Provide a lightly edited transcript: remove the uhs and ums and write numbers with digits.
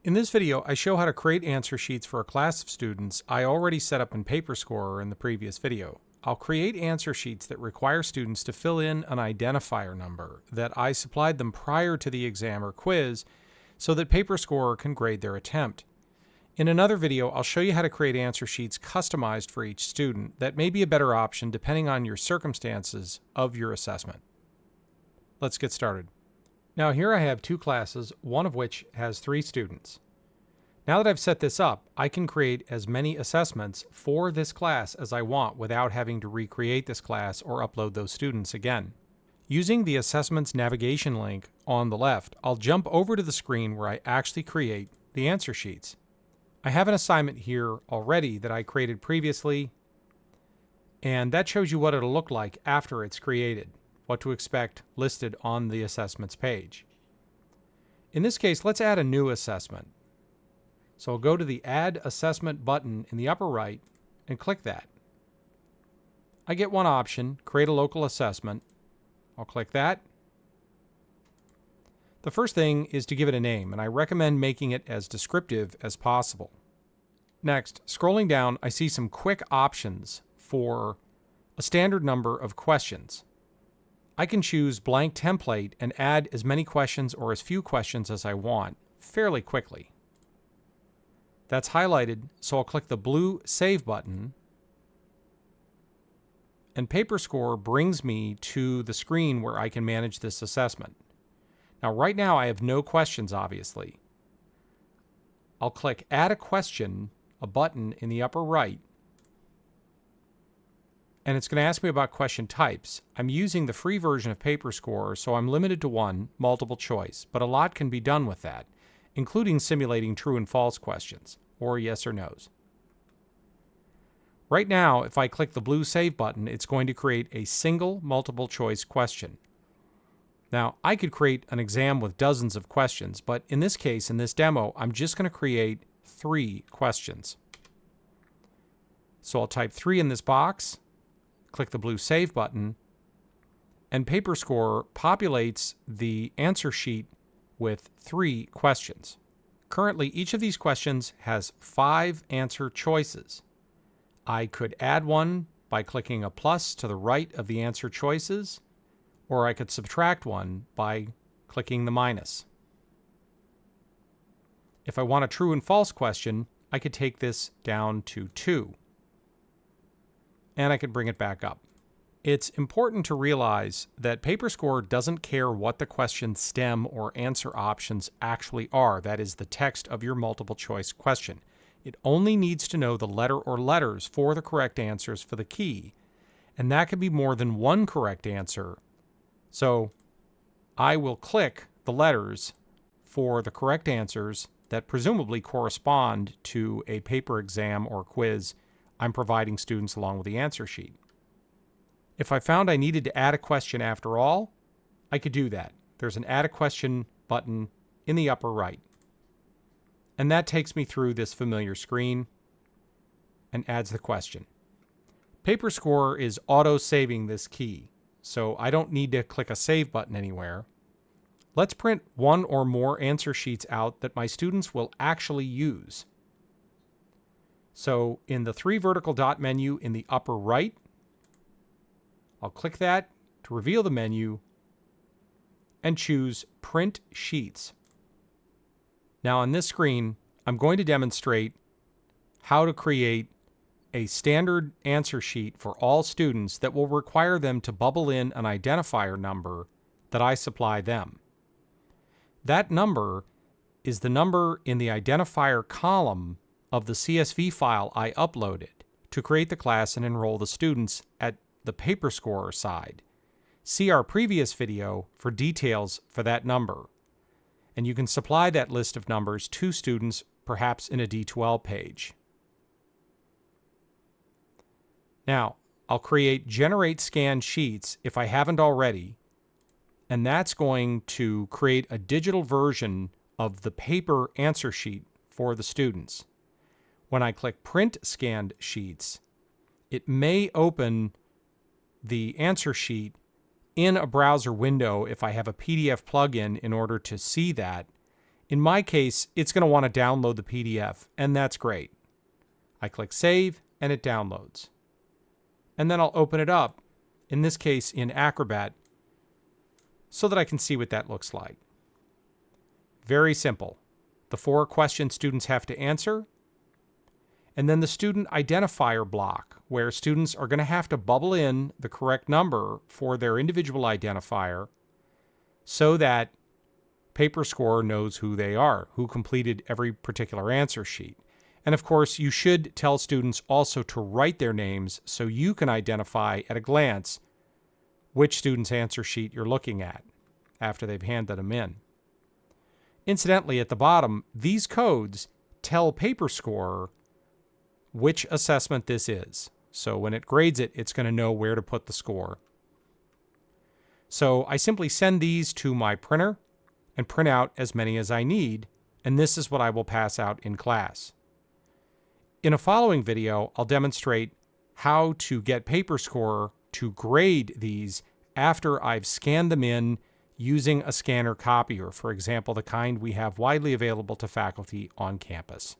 In this video, I show how to create answer sheets for a class of students I already set up in Paperscorer in the previous video. I'll create answer sheets that require students to fill in an identifier number that I supplied them prior to the exam or quiz so that Paperscorer can grade their attempt. In another video, I'll show you how to create answer sheets customized for each student that may be a better option depending on your circumstances of your assessment. Let's get started. Now here I have two classes, one of which has 3 students. Now that I've set this up, I can create as many assessments for this class as I want without having to recreate this class or upload those students again. Using the Assessments navigation link on the left, I'll jump over to the screen where I actually create the answer sheets. I have an assignment here already that I created previously, and that shows you what it'll look like after it's created. What to expect listed on the assessments page. In this case, let's add a new assessment. So I'll go to the Add Assessment button in the upper right and click that. I get one option, Create a Local Assessment. I'll click that. The first thing is to give it a name, and I recommend making it as descriptive as possible. Next, scrolling down, I see some quick options for a standard number of questions. I can choose blank template and add as many questions or as few questions as I want fairly quickly. That's highlighted, so I'll click the blue Save button, and Paperscorer brings me to the screen where I can manage this assessment. Now right now I have no questions, obviously. I'll click Add a Question, a button in the upper right, and it's going to ask me about question types. I'm using the free version of Paperscorer, so I'm limited to one, multiple choice, but a lot can be done with that, including simulating true and false questions, or yes or no's. Right now, if I click the blue Save button, it's going to create a single multiple choice question. Now, I could create an exam with dozens of questions, but in this case, in this demo, I'm just going to create 3 questions. So I'll type 3 in this box, click the blue Save button, and Paperscorer populates the answer sheet with 3 questions. Currently, each of these questions has 5 answer choices. I could add one by clicking a plus to the right of the answer choices, or I could subtract one by clicking the minus. If I want a true and false question, I could take this down to 2. And I could bring it back up. It's important to realize that Paperscorer doesn't care what the question stem or answer options actually are, that is, the text of your multiple choice question. It only needs to know the letter or letters for the correct answers for the key, and that can be more than one correct answer. So I will click the letters for the correct answers that presumably correspond to a paper exam or quiz I'm providing students along with the answer sheet. If I found I needed to add a question after all, I could do that. There's an Add a Question button in the upper right. And that takes me through this familiar screen and adds the question. Paperscorer is auto-saving this key, so I don't need to click a Save button anywhere. Let's print one or more answer sheets out that my students will actually use. So in the 3 vertical dot menu in the upper right, I'll click that to reveal the menu and choose Print Sheets. Now on this screen, I'm going to demonstrate how to create a standard answer sheet for all students that will require them to bubble in an identifier number that I supply them. That number is the number in the identifier column of the CSV file I uploaded to create the class and enroll the students at the Paperscorer side. See our previous video for details for that number. And you can supply that list of numbers to students perhaps in a D2L page. Now, I'll create Generate Scan Sheets if I haven't already, and that's going to create a digital version of the paper answer sheet for the students. When I click Print Scanned Sheets, it may open the answer sheet in a browser window if I have a PDF plugin in order to see that, In my case, it's going to want to download the PDF, and that's great. I click Save, and it downloads. And then I'll open it up, in this case in Acrobat, so that I can see what that looks like. Very simple. The 4 questions students have to answer, and then the student identifier block, where students are going to have to bubble in the correct number for their individual identifier so that Paperscorer knows who they are, who completed every particular answer sheet. And of course, you should tell students also to write their names so you can identify at a glance which student's answer sheet you're looking at after they've handed them in. Incidentally, at the bottom, these codes tell Paperscorer which assessment this is. So when it grades it, it's going to know where to put the score. So I simply send these to my printer and print out as many as I need, and this is what I will pass out in class. In a following video, I'll demonstrate how to get Paperscorer to grade these after I've scanned them in using a scanner copier, for example, the kind we have widely available to faculty on campus.